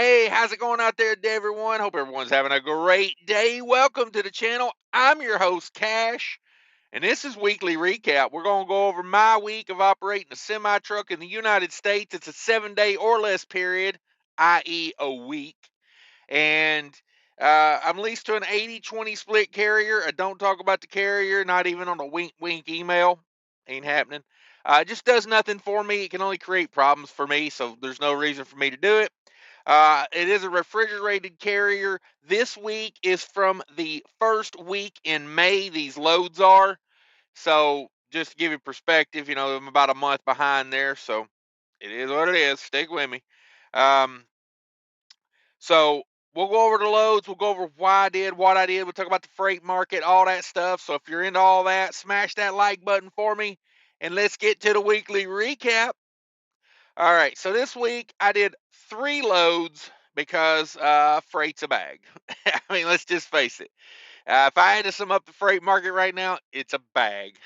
Hey, how's it going out there, everyone? Hope everyone's having a great day. Welcome to the channel. I'm your host, Cash, and this is Weekly Recap. We're going to go over my week of operating a semi-truck in the United States. It's a 7-day or less period, i.e. a week. And I'm leased to an 80-20 split carrier. I don't talk about the carrier, not even on a wink-wink email. Ain't happening. It just does nothing for me. It can only create problems for me, so there's no reason for me to do it. It is a refrigerated carrier. This week is from the first week in May, these loads are. So just to give you perspective, I'm about a month behind there. So it is what it is. Stick with me. Um, so we'll go over the loads. We'll go over why I did what I did. We'll talk about the freight market, all that stuff. So if you're into all that, smash that like button for me. And let's get to the weekly recap. All right, so this week I did 3 loads because freight's a bag. I mean, let's just face it. If I had to sum up the freight market right now, it's a bag.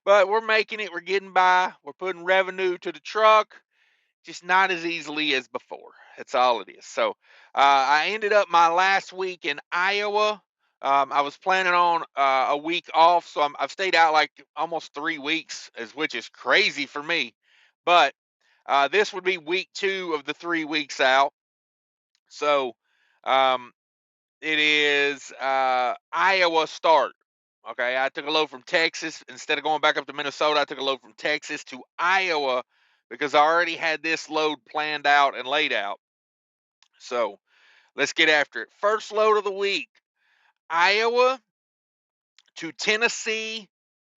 But we're making it. We're getting by. We're putting revenue to the truck, just not as easily as before. That's all it is. So I ended up my last week in Iowa. I was planning on a week off, so I've stayed out like almost 3 weeks, which is crazy for me. But this would be week 2 of the 3 weeks out. So um, it is Iowa start. Okay, I took a load from Texas. Instead of going back up to Minnesota, I took a load from Texas to Iowa because I already had this load planned out and laid out. So let's get after it. First load of the week, Iowa to Tennessee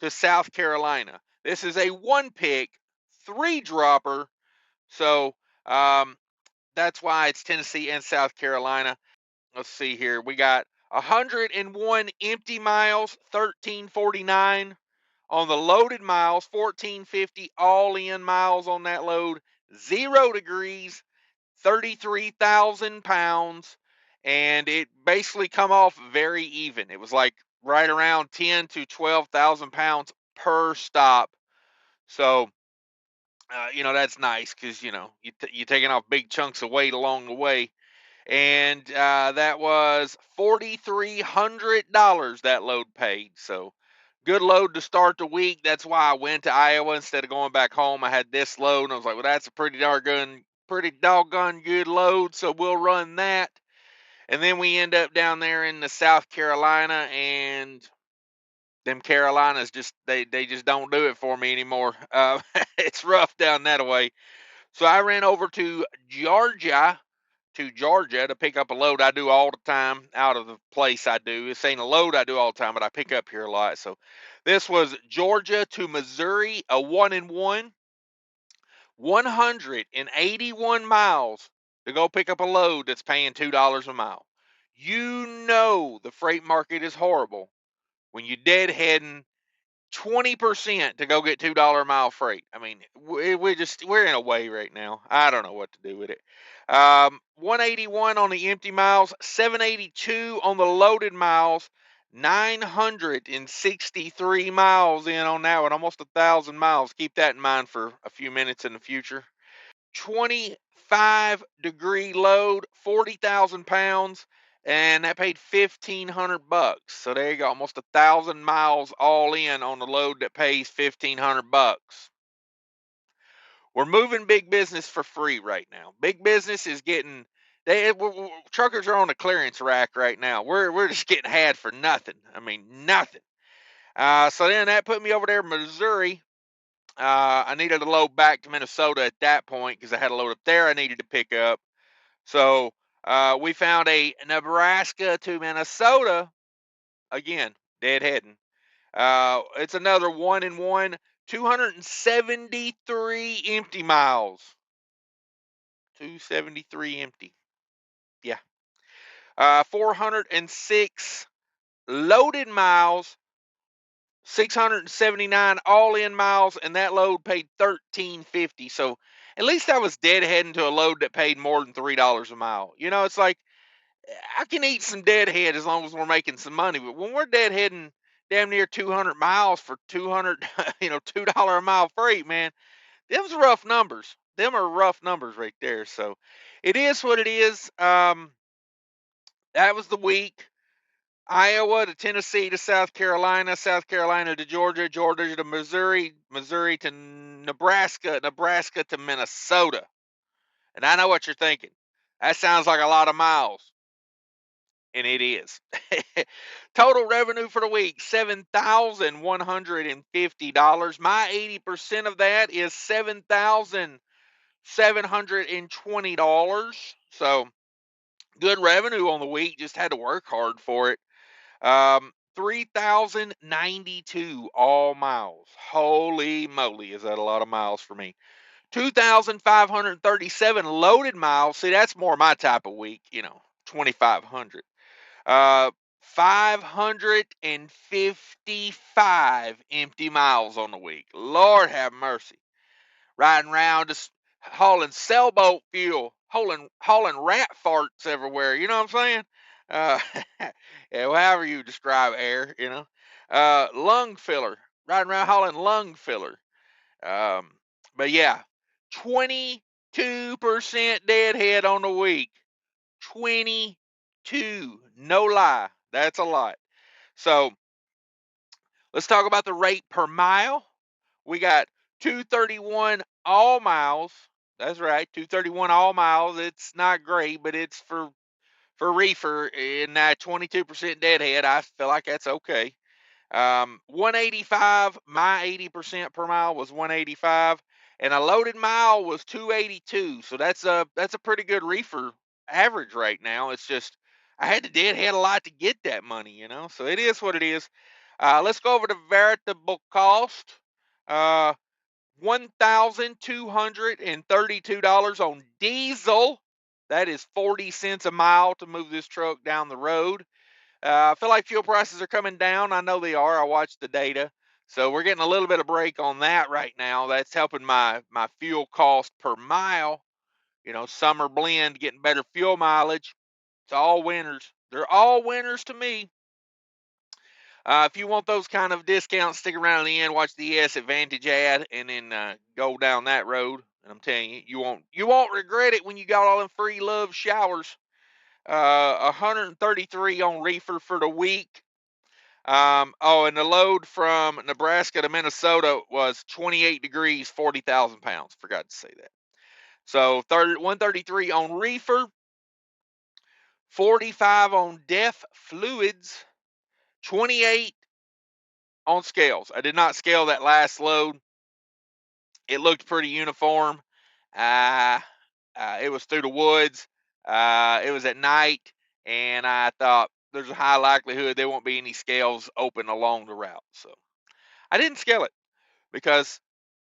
to South Carolina. This is a 1-pick, 3-dropper. So that's why it's Tennessee and South Carolina. Let's see here. We got 101 empty miles, 1349 on the loaded miles, 1450 all in miles on that load, 0 degrees, 33,000 pounds, and it basically come off very even. It was like right around 10 to 12,000 pounds per stop. So that's nice because you're taking off big chunks of weight along the way. And that was $4,300 that load paid. So good load to start the week. That's why I went to Iowa instead of going back home. I had this load, and I was like, well, that's a pretty doggone good load. So we'll run that. And then we end up down there in the South Carolina, and them Carolinas they just don't do it for me anymore. It's rough down that way. So I ran over to Georgia to pick up a load I do all the time out of the place I do. This ain't a load I do all the time, but I pick up here a lot. So this was Georgia to Missouri, a 1-and-1, 181 miles to go pick up a load that's paying $2 a mile. The freight market is horrible when you're deadheading 20% to go get $2 a mile freight. I mean, we're in a way right now. I don't know what to do with it. 181 on the empty miles, 782 on the loaded miles, 963 miles in on that one, almost 1,000 miles. Keep that in mind for a few minutes in the future. 25-degree load, 40,000 pounds. And that paid $1,500. So there you go, almost 1,000 miles all in on the load that pays $1,500. We're moving big business for free right now. Big business is getting truckers are on the clearance rack right now. We're just getting had for nothing. I mean nothing. So then that put me over there in Missouri. I needed a load back to Minnesota at that point because I had a load up there I needed to pick up. So we found a Nebraska to Minnesota, again, deadheading. It's another 1-and-1, 273 empty miles. 273 empty. Yeah. 406 loaded miles, 679 all-in miles, and that load paid $1,350. So at least I was deadheading to a load that paid more than $3 a mile. It's like I can eat some deadhead as long as we're making some money. But when we're deadheading damn near 200 miles for 200, $2 a mile freight, man, them's rough numbers. Them are rough numbers right there. So it is what it is. That was the week. Iowa to Tennessee to South Carolina, South Carolina to Georgia, Georgia to Missouri, Missouri to Nebraska, Nebraska to Minnesota. And I know what you're thinking. That sounds like a lot of miles. And it is. Total revenue for the week, $7,150. My 80% of that is $7,720. So good revenue on the week. Just had to work hard for it. 3,092 all miles. Holy moly, is that a lot of miles for me? 2,537 loaded miles. See, that's more my type of week, 2,500. 555 empty miles on the week. Lord have mercy. Riding around just hauling sailboat fuel, hauling rat farts everywhere. You know what I'm saying? Uh, yeah, however you describe air. Lung filler. Riding around hauling lung filler. Um, but yeah, 22% deadhead on the week. 22. No lie. That's a lot. So let's talk about the rate per mile. We got 231 all miles. That's right, 231 all miles. It's not great, but it's for reefer in that 22% deadhead. I feel like that's okay. 185. My 80% per mile was 185, and a loaded mile was 282. So that's a pretty good reefer average right now. It's just I had to deadhead a lot to get that money. So it is what it is. Let's go over to variable cost. $1,232 on diesel. That is 40 cents a mile to move this truck down the road. I feel like fuel prices are coming down. I know they are. I watched the data. So we're getting a little bit of break on that right now. That's helping my fuel cost per mile. Summer blend, getting better fuel mileage. It's all winners. They're all winners to me. If you want those kind of discounts, stick around to the end, watch the ES Advantage ad, and then go down that road. And I'm telling you, you won't regret it when you got all them free love showers. 133 on reefer for the week. And the load from Nebraska to Minnesota was 28 degrees, 40,000 pounds. Forgot to say that. So 133 on reefer, 45 on DEF fluids, 28 on scales. I did not scale that last load. It looked pretty uniform. It was through the woods. It was at night, and I thought there's a high likelihood there won't be any scales open along the route. So I didn't scale it because,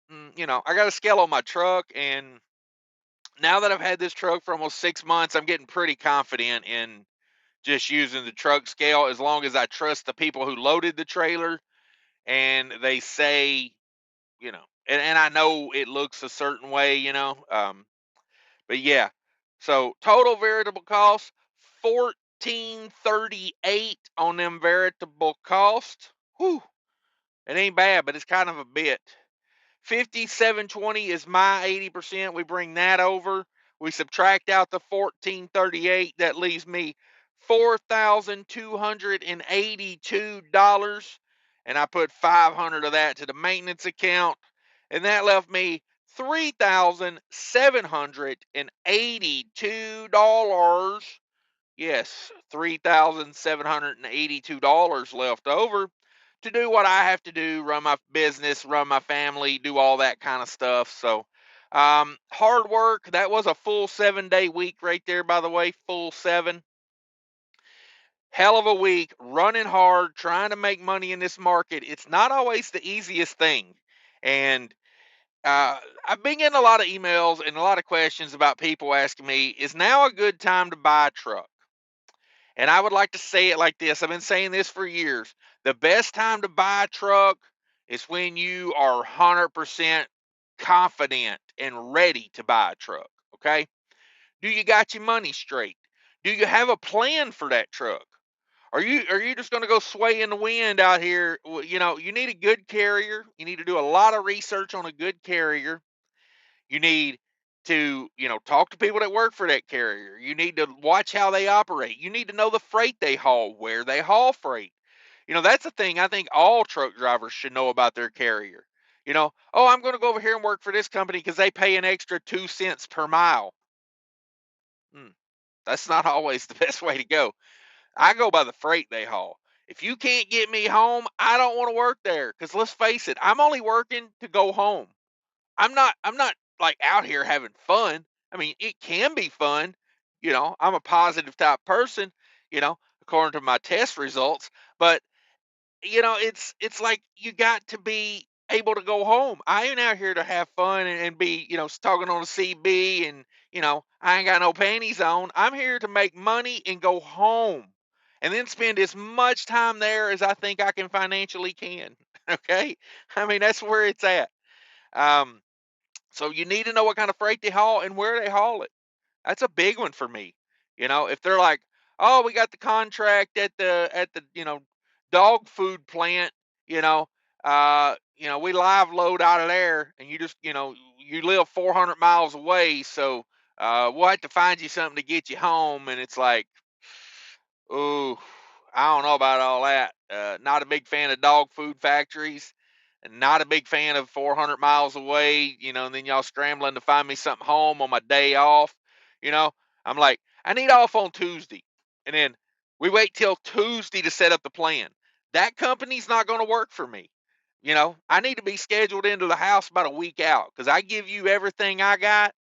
I got a scale on my truck, and now that I've had this truck for almost 6 months, I'm getting pretty confident in just using the truck scale as long as I trust the people who loaded the trailer and they say, and I know it looks a certain way. But yeah, so total variable cost 1438 on them variable costs. Whew, it ain't bad, but it's kind of a bit. 5720 is my 80%. We bring that over. We subtract out the 1438. That leaves me $4,282. And I put 500 of that to the maintenance account. And that left me $3,782. Yes, $3,782 left over to do what I have to do, run my business, run my family, do all that kind of stuff. So, hard work. That was a full 7-day week right there, by the way, full 7. Hell of a week, running hard, trying to make money in this market. It's not always the easiest thing. And I've been getting a lot of emails and a lot of questions about people asking me, is now a good time to buy a truck? And I would like to say it like this. I've been saying this for years. The best time to buy a truck is when you are 100% confident and ready to buy a truck. Okay. Do you got your money straight? Do you have a plan for that truck? Are you just going to go sway in the wind out here? You need a good carrier. You need to do a lot of research on a good carrier. You need to, talk to people that work for that carrier. You need to watch how they operate. You need to know the freight they haul, where they haul freight. That's the thing I think all truck drivers should know about their carrier. Oh, I'm going to go over here and work for this company because they pay an extra 2 cents per mile. Hmm, that's not always the best way to go. I go by the freight they haul. If you can't get me home, I don't want to work there because let's face it, I'm only working to go home. I'm not like out here having fun. I mean, it can be fun. I'm a positive type person, according to my test results, but it's like you got to be able to go home. I ain't out here to have fun and be, talking on a CB and, I ain't got no panties on. I'm here to make money and go home and then spend as much time there as I think I can financially can. Okay. I mean, that's where it's at. Um, so you need to know what kind of freight they haul and where they haul it. That's a big one for me. If they're like, "Oh, we got the contract at the dog food plant," we live load out of there, and you just you live 400 miles away, so we'll have to find you something to get you home, and it's like, ooh, I don't know about all that. Not a big fan of dog food factories, and not a big fan of 400 miles away, and then y'all scrambling to find me something home on my day off. You know, I'm like, I need off on Tuesday. And then we wait till Tuesday to set up the plan. That company's not going to work for me. I need to be scheduled into the house about a week out because I give you everything I got.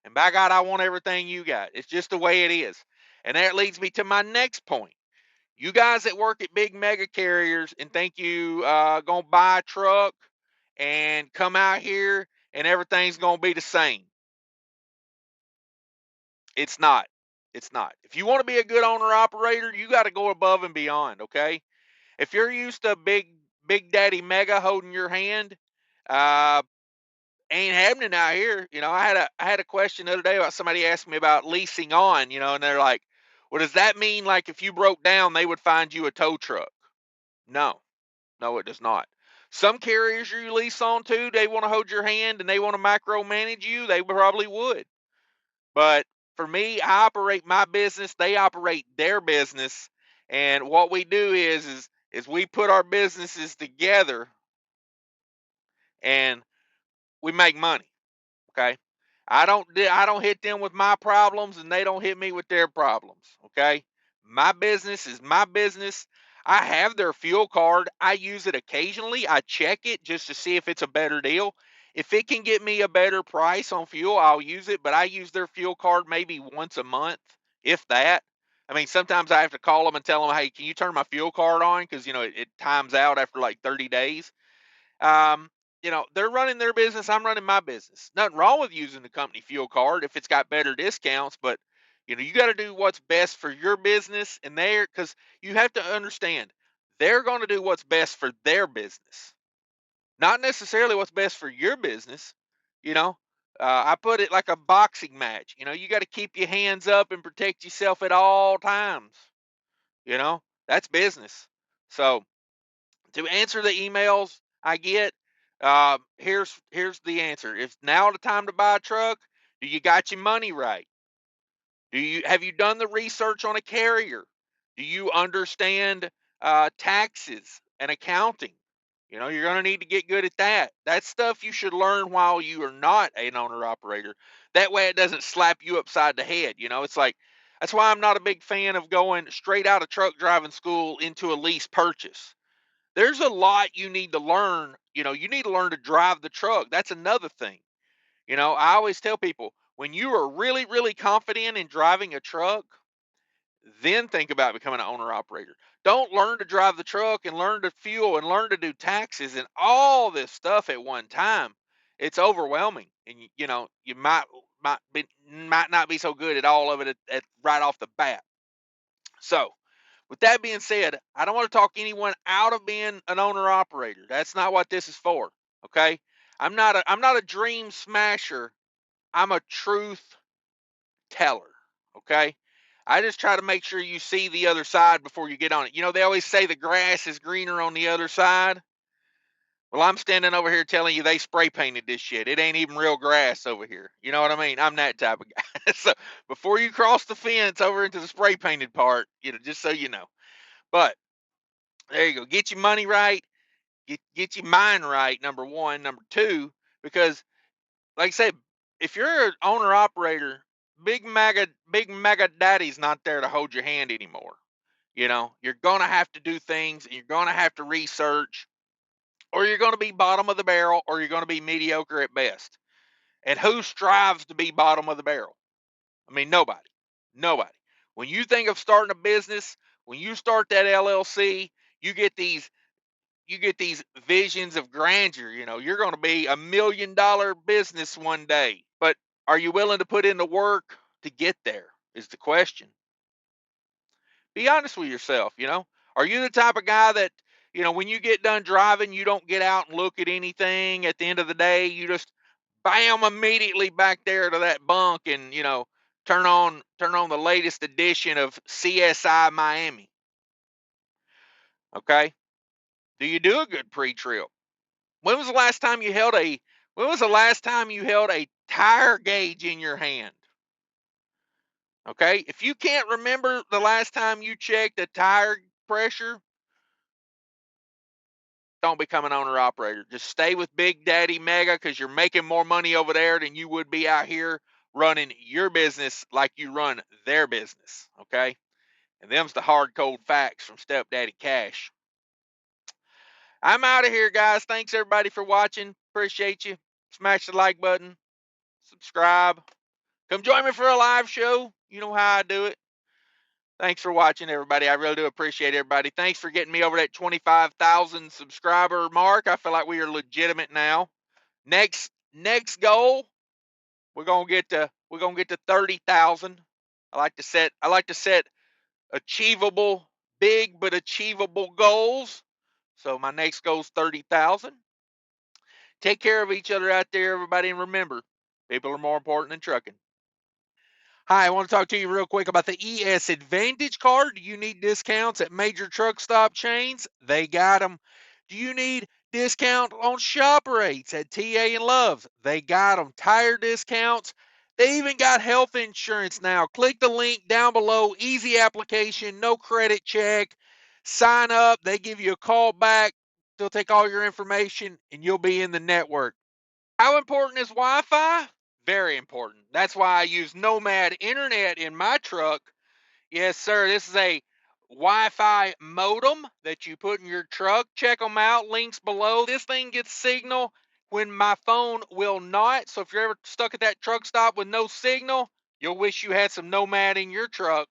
And by God, I want everything you got. It's just the way it is. And that leads me to my next point. You guys that work at big mega carriers and think you gonna buy a truck and come out here and everything's gonna be the same. It's not. It's not. If you want to be a good owner operator, you got to go above and beyond. Okay. If you're used to big daddy mega holding your hand, uh, ain't happening out here. I had a question the other day about somebody asked me about leasing on, and they're like, well, does that mean like if you broke down, they would find you a tow truck? No, no, it does not. Some carriers you lease on to, they want to hold your hand and they want to micromanage you. They probably would. But for me, I operate my business. They operate their business. And what we do is we put our businesses together and we make money. Okay. I don't hit them with my problems and they don't hit me with their problems. Okay. My business is my business. I have their fuel card. I use it occasionally. I check it just to see if it's a better deal. If it can get me a better price on fuel, I'll use it, but I use their fuel card maybe once a month, if that. I mean, sometimes I have to call them and tell them, hey, can you turn my fuel card on? Because, it times out after like 30 days. Um, they're running their business. I'm running my business. Nothing wrong with using the company fuel card if it's got better discounts, but you got to do what's best for your business and there, because you have to understand they're going to do what's best for their business, not necessarily what's best for your business. You know, I put it like a boxing match. You got to keep your hands up and protect yourself at all times. That's business. So, to answer the emails I get, here's the answer. If now the time to buy a truck, do you got your money right? Have you done the research on a carrier? Do you understand taxes and accounting? You're going to need to get good at that. That's stuff you should learn while you are not an owner operator. That way it doesn't slap you upside the head. It's like that's why I'm not a big fan of going straight out of truck driving school into a lease purchase. There's a lot you need to learn. You need to learn to drive the truck. That's another thing. I always tell people when you are really, really confident in driving a truck, then think about becoming an owner operator. Don't learn to drive the truck and learn to fuel and learn to do taxes and all this stuff at one time. It's overwhelming, and you might not be so good at all of it at right off the bat. So, with that being said, I don't want to talk anyone out of being an owner operator. That's not what this is for. Okay? I'm not a dream smasher. I'm a truth teller. Okay? I just try to make sure you see the other side before you get on it. They always say the grass is greener on the other side. Well, I'm standing over here telling you they spray painted this shit. It ain't even real grass over here. You know what I mean? I'm that type of guy. So before you cross the fence over into the spray painted part, just so you know. But there you go. Get your money right. Get your mind right. Number one. Number two, because like I said, if you're an owner operator, big mega daddy's not there to hold your hand anymore. You're gonna have to do things, and you're gonna have to research, or you're gonna be bottom of the barrel, or you're gonna be mediocre at best. And who strives to be bottom of the barrel? I mean, nobody. Nobody. When you think of starting a business, when you start that LLC, you get these you get these visions of grandeur. You're going to be $1 million business one day. But are you willing to put in the work to get there? Is the question. Be honest with yourself. Are you the type of guy that, when you get done driving, you don't get out and look at anything at the end of the day? You just bam immediately back there to that bunk and, turn on the latest edition of CSI Miami. Okay? Do you do a good pre-trip? When was the last time you held a tire gauge in your hand? Okay? If you can't remember the last time you checked a tire pressure, don't become an owner operator. Just stay with Big Daddy Mega, because you're making more money over there than you would be out here running your business like you run their business. Okay? And them's the hard cold facts from Stepdaddy Cash. I'm out of here, guys. Thanks everybody for watching. Appreciate you. Smash the like button. Subscribe. Come join me for a live show. You know how I do it. Thanks for watching, everybody. I really do appreciate everybody. Thanks for getting me over that 25,000 subscriber mark. I feel like we are legitimate now. Next goal, we're gonna get to 30,000. I like to set achievable, big but achievable goals. So my next goal is 30,000. Take care of each other out there, everybody, and remember, people are more important than trucking. Hi, I want to talk to you real quick about the ES Advantage card. Do you need discounts at major truck stop chains? They got them. Do you need discount on shop rates at TA and Love's? They got them. Tire discounts. They even got health insurance now. Click the link down below. Easy application, no credit check. Sign up. They give you a call back. They'll take all your information and you'll be in the network. How important is Wi-Fi? Very important. That's why I use Nomad Internet in my truck. Yes, sir. This is a Wi-Fi modem that you put in your truck. Check them out. Links below. This thing gets signal when my phone will not. So if you're ever stuck at that truck stop with no signal, you'll wish you had some Nomad in your truck.